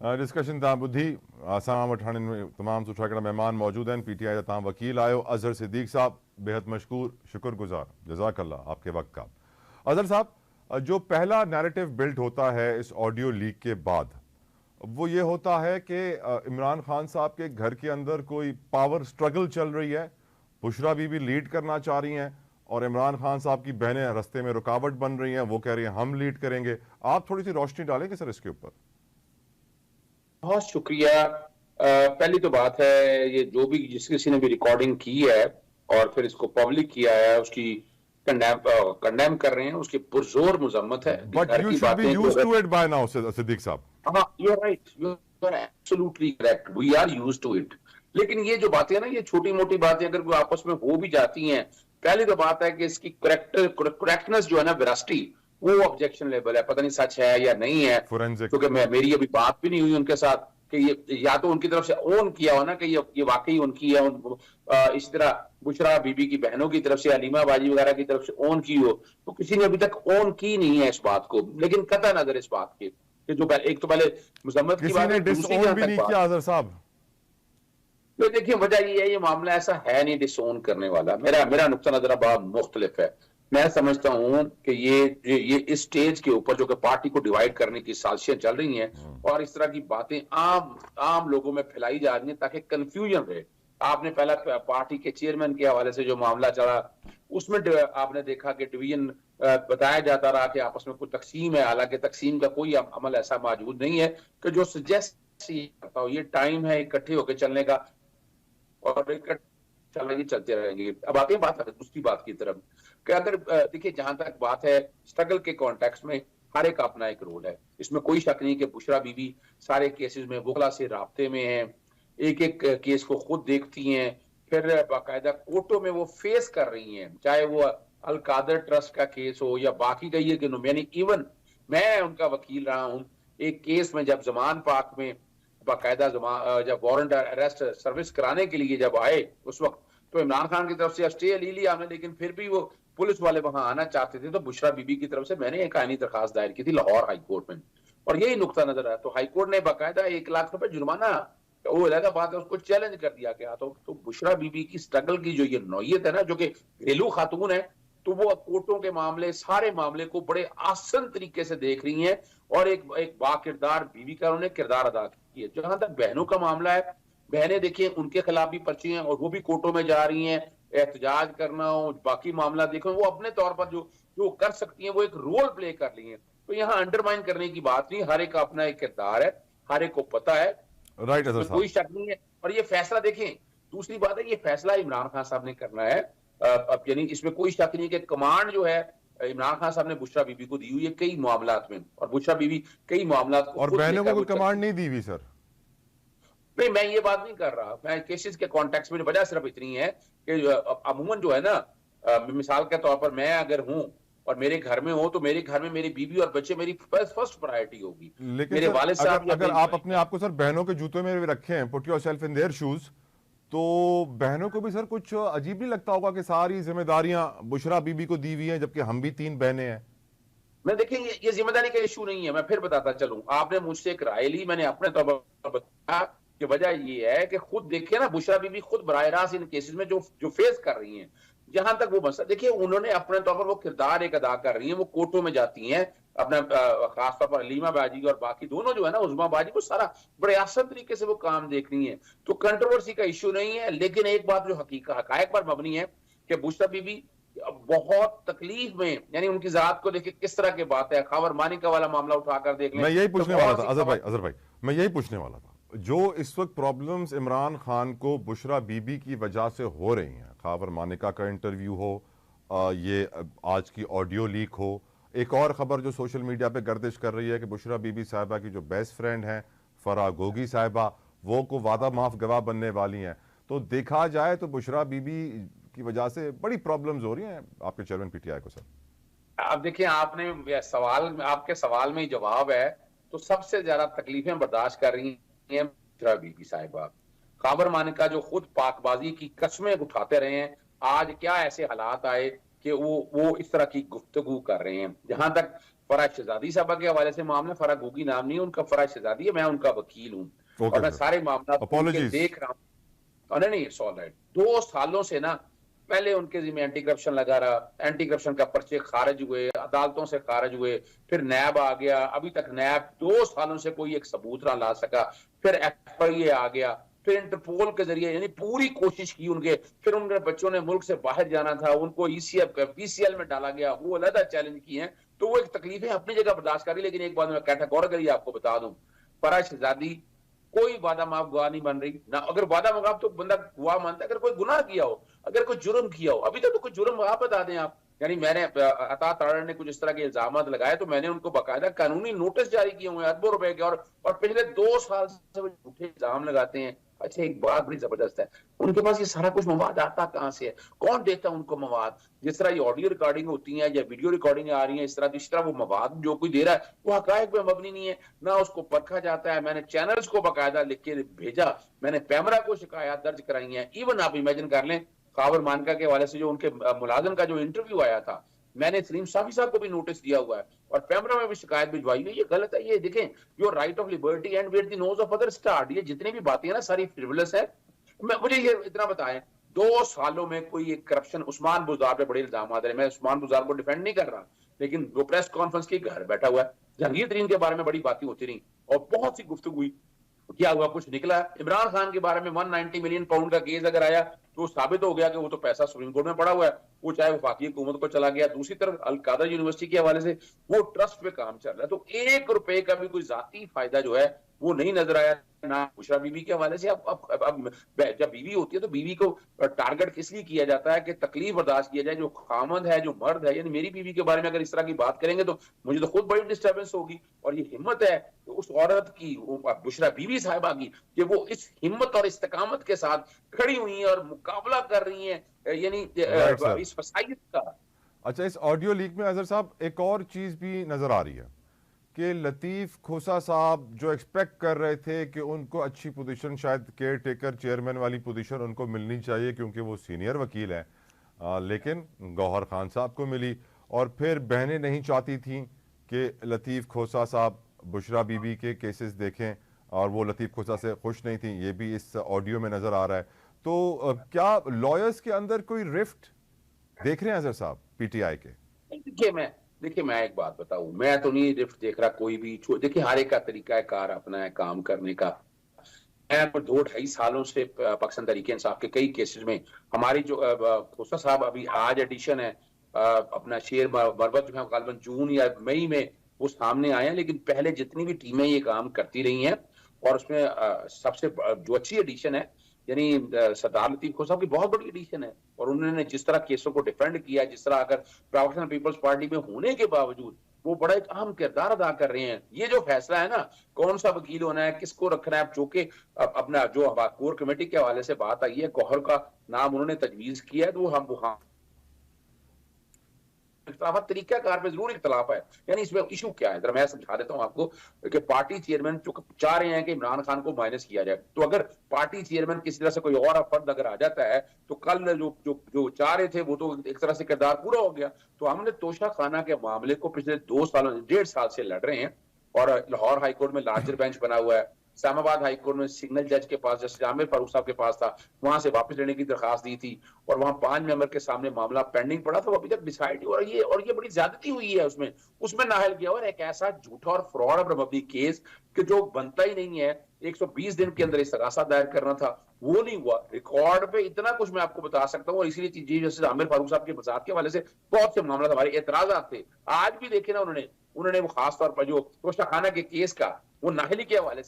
Discussion तां ॿुधी असां वटि हाणे तमामु सुठा हिकिड़ा महिमान मौजूद आहिनि। पीटीआई जा तव्हां वकील आहियो, अज़हर सिद्दीक़ साहब, बेहद मशकूर, शुक्रगुजार, जज़ाकल्लाह आपके वक्त का। अज़हर साहब, जो पहला नैरेटिव बिल्ड होता है इस ऑडियो लीक के बाद, वो ये होता है कि इमरान खान साहब के घर के अंदर कोई पावर स्ट्रगल चल रही है, बुशरा बीबी लीड करना चाह रही हैं और इमरान खान साहब की बहनें रास्ते में रुकावट बन रही हैं, वो कह रही हैं हम लीड करेंगे। आप थोड़ी सी रोशनी डालेंगे सर इसके ऊपर? बहुत शुक्रिया। पहली तो बात है, ये जो भी जिस किसी ने भी रिकॉर्डिंग की है और फिर इसको पब्लिक किया है, उसकी कंडेम कर रहे हैं, उसकी पुरजोर मुजम्मत है। But you should be used to it by now Siddique साहब। हाँ, you are right, you are absolutely correct, we are used to it. लेकिन ये जो बातें हैं ना, ये छोटी मोटी बातें अगर कोई आपस में हो भी जाती हैं, पहली तो बात है कि इसकी करेक्टनेस जो है ना, वेरासिटी, वो ऑब्जेक्शन लेवल है। पता नहीं सच है या नहीं है, क्योंकि मेरी अभी बात भी नहीं हुई उनके साथ कि ये या तो उनकी तरफ से ओन किया हो ना कि ये वाकई उनकी है। इस तरह बुशरा बीबी की बहनों की तरफ से, अलीमा बाजी वगैरह की तरफ से ओन की हो, तो किसी ने अभी तक ओन की नहीं है इस बात को। लेकिन कतई नजर इस बात की कि जो एक तो पहले मुजम्मत की बात है, दूसरी जहां तक बात अज़हर साहब, तो देखिए वजह ये है, ये मामला ऐसा है नहीं डिसोन करने वाला। मेरा नुक्ता नजर बहुत मुख्तलिफ है। मैं समझता हूं कि ये इस स्टेज के ऊपर जो कि पार्टी को डिवाइड करने की साजिशें चल रही हैं और इस तरह की बातें आम लोगों में फैलाई जा रही हैं ताकि कंफ्यूजन रहे। आपने पहला पार्टी के चेयरमैन के हवाले से जो मामला चला, उसमें आपने देखा कि डिवीजन बताया जाता रहा कि आपस में कोई तकसीम है, हालांकि तकसीम का कोई अमल ऐसा मौजूद नहीं है कि जो सजेस्ट करता हो ये टाइम है इकट्ठे होकर चलने का और चलेंगे, चलते रहेंगे। अब आते हैं बात दूसरी बात की तरफ कि अगर देखिए, जहां तक बात है स्ट्रगल के कॉन्टेक्स्ट में, हर एक अपना एक रोल है। इसमें कोई शक नहीं कि बुशरा बीबी सारे केसेस में वकला से राब्ते में है, एक एक केस को खुद देखती हैं, फिर बाकायदा कोर्टों में वो फेस कर रही हैं, चाहे वो अल कादर ट्रस्ट का केस हो या बाकी का ये कि यानी इवन मैं उनका वकील रहा हूं एक केस में, जब जमान पाक में बाकायदा जब वारंट अरेस्ट सर्विस कराने के लिए जब आए, उस वक्त तो इमरान खान की तरफ से स्टे ले लिया हमने, लेकिन फिर भी वो पुलिस वाले वहां आना चाहते थे, तो बुशरा बीबी की तरफ से मैंने एक आईनी दरखास्त दायर की थी लाहौर हाई कोर्ट में, और यही नुक्ता नजर आया। तो हाई कोर्ट ने बाकायदा 1 लाख रुपए जुर्माना, वो अलग बात है, उसको चैलेंज कर दिया गया। तो बुशरा बीबी की स्ट्रगल की जो ये नौयत है ना, जो कि घरेलू खातून है, तो वो कोर्टों के मामले, सारे मामले को बड़े आसान तरीके से देख रही हैं और एक बाकिरदार बीवी का उन्होंने किरदार अदा किया। जहां तक बहनों का मामला है, बहनें देखिए उनके खिलाफ भी पर्ची हैं और वो भी कोर्टों में जा रही हैं, एहतजाज करना हो, बाकी मामला देखो, वो अपने तौर पर जो कर सकती हैं वो एक रोल प्ले कर रही हैं। तो यहाँ अंडरमाइन करने की बात नहीं, हर एक का अपना एक किरदार है, हर एक को पता है, राइट, कोई शक नहीं है। और ये फैसला देखें, दूसरी बात है, ये फैसला इमरान खान साहब ने करना है। अब यानी इसमें कोई शक नहीं कि कमांड जो है इमरान खान साहब ने बुशरा बीबी को दी हुई है कई मामलात में, और बुशरा बीबी कई मामलात को, और बहनों को कोई कमांड नहीं दी हुई सर? नहीं, मैं ये बात नहीं कर रहा, मैं केसेस के कॉन्टेक्स्ट में वजह सिर्फ इतनी है कि अमूमन जो है ना, मिसाल के तौर पर मैं अगर हूं और मेरे घर में हो, तो मेरे घर में मेरी बीवी और बच्चे मेरी फर्स्ट प्रायोरिटी होगी। लेकिन मेरे वालिद साहब, अगर आप अपने आप को सर बहनों के जूतों में रखें, put yourself in their shoes, तो बहनों को भी सर कुछ अजीब नहीं लगता होगा कि सारी जिम्मेदारियां बुशरा बीबी को दी हुई हैं, जबकि हम भी 3 बहनें हैं? मैं देखिए, ये जिम्मेदारी का इशू नहीं है। मैं फिर बताता चलूं, आपने मुझसे एक राय ली, मैंने अपने तौर पर बताया कि वजह ये है कि खुद देखिए ना, बुशरा बीबी खुद बराह रास्त इन केसेस में जो फेस कर रही हैं, जहां तक वो मसला देखिए, उन्होंने अपने तौर पर वो किरदार एक अदा कर रही हैं, वो कोर्टों में जाती हैं अपना, खासतौर पर अलीमा बाजी और बाकी दोनों जो है ना, उज़मा बाजी, को सारा बड़े आसान तरीके से वो काम देख रही है। तो कंट्रोवर्सी का इशू नहीं है। लेकिन एक बात जो हकायक पर मबनी है कि बुशरा बीबी बहुत तकलीफ में, यानी उनकी जात को देखिए किस तरह की बात है, खबर मानिका वाला मामला उठाकर देख लें। मैं यही पूछने वाला था अजहर भाई, मैं यही पूछने वाला था, जो इस वक्त प्रॉब्लम्स इमरान खान को बुशरा बीबी की वजह से हो रही हैं, खबर मानिका का इंटरव्यू हो, ये आज की ऑडियो लीक हो, एक और खबर जो सोशल मीडिया पे गर्दिश कर रही है कि बुशरा बीबी साहिबा की जो बेस्ट फ्रेंड हैं फराह गोगी साहिबा, वो को वादा माफ गवाह बनने वाली हैं, तो देखा जाए तो बुशरा बीबी की वजह से बड़ी प्रॉब्लम्स हो रही हैं आपके चेयरमैन पीटीआई को सर। अब देखिए, आपने सवाल, आपके सवाल में ही जवाब है। तो सबसे ज्यादा तकलीफें बर्दाश्त कर रही हैं बुशरा बीबी साहिबा। खबर मानिका जो खुद पाकबाजी की कस्में उठाते रहे हैं, आज क्या ऐसे हालात आए कि वो इस तरह की गुफ्तगू कर रहे हैं। जहां तक फराज शहजादी साहबा के हवाले से मामला, फराज गोगी नाम नहीं है उनका, फराज शहजादी है, मैं उनका वकील हूँ और मैं सारे मामला देख रहा हूँ। नहीं, इट्स ऑल राइट। 2 सालों से ना पहले उनके जिम्मे एंटी करप्शन लगा रहा, एंटी करप्शन का पर्चे खारिज हुए, अदालतों से खारिज हुए, फिर नैब आ गया, अभी तक नैब 2 सालों से कोई एक सबूत ना ला सका, फिर FIA आ गया, फिर इंटरपोल के जरिए यानी पूरी कोशिश की उनके, फिर उनके बच्चों ने मुल्क से बाहर जाना था, उनको PCL में डाला गया, वो अलग चैलेंज किए हैं। तो वो एक तकलीफें अपनी जगह बर्दाश्त करी, लेकिन एक बात मैं कैटेगोरिकली आपको बता दूं, फराज शहजादी कोई वादा माफ गवाह नहीं बन रही ना। अगर वादा माफ तो बंदा गवाह मानता है, अगर कोई गुनाह किया हो, अगर कोई जुर्म किया हो, अभी तक तो कोई जुर्म आप बता दें आप। यानी मैंने अता तारड़ ने कुछ इस तरह के इल्जाम लगाए तो मैंने उनको बाकायदा कानूनी नोटिस जारी किए हुए हैं अरबों रुपए के, और पिछले 2 साल से वो झूठे इल्जाम लगाते हैं। अच्छा, एक बात बड़ी जबरदस्त है, उनके पास ये सारा कुछ मवाद आता कहां से है? कौन देता है उनको मवाद? जिस तरह ये ऑडियो रिकॉर्डिंग होती है या वीडियो रिकॉर्डिंग आ रही है, इस तरह वो मवाद जो कोई दे रहा है वो हकायक पे मबनी नहीं है, ना उसको परखा जाता है। मैंने चैनल्स को बाकायदा लिख के भेजा, मैंने पैमरा को शिकायत दर्ज कराई है। इवन आप इमेजिन कर लें, खावर मानका के हवाले से जो उनके मुलाजिम का जो इंटरव्यू आया था, मैंने सलीम साफी साहब को भी नोटिस दिया हुआ है और पैमरा में भी शिकायत भिजवाई है। ये गलत है, ये देखें, your right of liberty and where the nose of other start, ये जितनी भी बातें हैं ना सारी फ्रिवलस है। मुझे ये इतना बताएं, 2 सालों में कोई एक करप्शन, उस्मान बुज़दार पे बड़े इल्जाम आ रहे हैं, मैं उस्मान बुज़दार को डिफेंड नहीं कर रहा, लेकिन वो प्रेस कॉन्फ्रेंस की घर बैठा हुआ है, जहांगीर तरीन के बारे में बड़ी बातें होती रही और बहुत सी गुफ्तगू हुई, क्या हुआ? कुछ निकला। इमरान खान के बारे में 190 मिलियन पाउंड का केस अगर आया तो साबित हो गया कि वो तो पैसा सुप्रीम कोर्ट में पड़ा हुआ है, वो चाहे वफाकी हुकूमत को चला गया। दूसरी तरफ अल कादर यूनिवर्सिटी के हवाले से वो ट्रस्ट पे काम चल रहा है, तो 1 रुपए का भी कोई जाती फायदा जो है वो नहीं नजर आया ना बुशरा बीबी के हवाले से। अब जब बीवी होती है तो बीवी को टारगेट किस लिए किया जाता है कि तकलीफ बर्दाश्त किया जाए। जो खामद है, जो मर्द है, यानी मेरी बीवी के बारे में अगर इस तरह की बात करेंगे तो मुझे तो खुद बड़ी डिस्टर्बेंस होगी। और ये हिम्मत है तो उस औरत की, बुशरा बीबी साहिबा की, कि वो इस हिम्मत और इस्तेकामत के साथ खड़ी हुई है और मुकाबला कर रही है यानी इस फसाइयत का। अच्छा, इस ऑडियो लीक में अजहर साहब एक और चीज भी नजर आ रही है कि लतीफ खोसा साहब जो एक्सपेक्ट कर रहे थे कि उनको अच्छी पोजीशन, शायद केयर टेकर चेयरमैन वाली पोजीशन उनको मिलनी चाहिए क्योंकि वो सीनियर वकील हैं, लेकिन गौहर खान साहब को मिली। और फिर बहनें नहीं चाहती थीं कि लतीफ़ खोसा साहब बुशरा बीबी के केसेस देखें और वो लतीफ़ खोसा से खुश नहीं थी, ये भी इस ऑडियो में नज़र आ रहा है। तो क्या लॉयर्स के अंदर कोई रिफ्ट देख रहे हैं अजहर साहब PTI के? देखिए मैं एक बात बताऊं, मैं तो नहीं रिफ्ट देख रहा कोई भी। देखिए हर एक का तरीका है कार अपना है काम करने का। मैं 2-2.5 सालों से पाकिस्तान तहरीक इंसाफ के कई केसेस में, हमारी जो खोसा साहब अभी आज एडिशन है अपना शेर मरवत जो है गालिबन जून या मई में वो सामने आए हैं, लेकिन पहले जितनी भी टीमें ये काम करती रही हैं और उसमें सबसे जो अच्छी एडिशन है यानी सरदार लतीफ खोसा की बहुत बड़ी एडिशन है। और उन्होंने जिस तरह केसों को डिफेंड किया, जिस तरह अगर पाकिस्तान पीपल्स पार्टी में होने के बावजूद वो बड़ा एक अहम किरदार अदा कर रहे हैं। ये जो फैसला है ना कौन सा वकील होना है, किसको रखना है, जो कि अपना जो कोर कमेटी के हवाले से बात आई है, गौहर का नाम उन्होंने तजवीज किया है, तो हम तरीकाकार पे जरूर इख्तलाफ है। यानी इसमें इशू क्या है, जरा मैं समझा देता हूं आपको कि पार्टी चेयरमैन जो चाह रहे हैं कि इमरान खान को माइनस किया जाए, तो अगर पार्टी चेयरमैन किसी तरह से कोई और फर्द अगर आ जाता है तो कल जो जो जो चाह रहे थे वो तो एक तरह से किरदार पूरा हो गया। तो हमने तोशा खाना के मामले को पिछले 2 सालों 1.5 साल से लड़ रहे हैं और लाहौर हाईकोर्ट में लार्जर बेंच बना हुआ है, इस्लामाबाद हाईकोर्ट में सिग्नल जज के पास जस्टिस आमिर फारूक साहब के पास था, वहां से वापस लेने की दरखास्त दी थी और वहां 5 मेंबर के सामने मामला पेंडिंग पड़ा था, अभी तक डिसाइड। और ये बड़ी ज्यादती हुई है उसमें नाहल किया और एक ऐसा झूठा और फ्रॉड पर मबनी केस कि जो बनता ही नहीं है। 120 दिन के अंदर इस्तगासा दायर करना था, वो नहीं हुआ। रिकॉर्ड पे इतना कुछ मैं आपको बता सकता हूँ और इसीलिए चीज जैसे आमिर फारूक साहब के मजाक के हवाले से बहुत से मामला हमारे एतराजात थे। आज भी देखे ना उन्होंने वो खास तौर पर जो तोशा खाना के केस का वो नाहली के हवाले से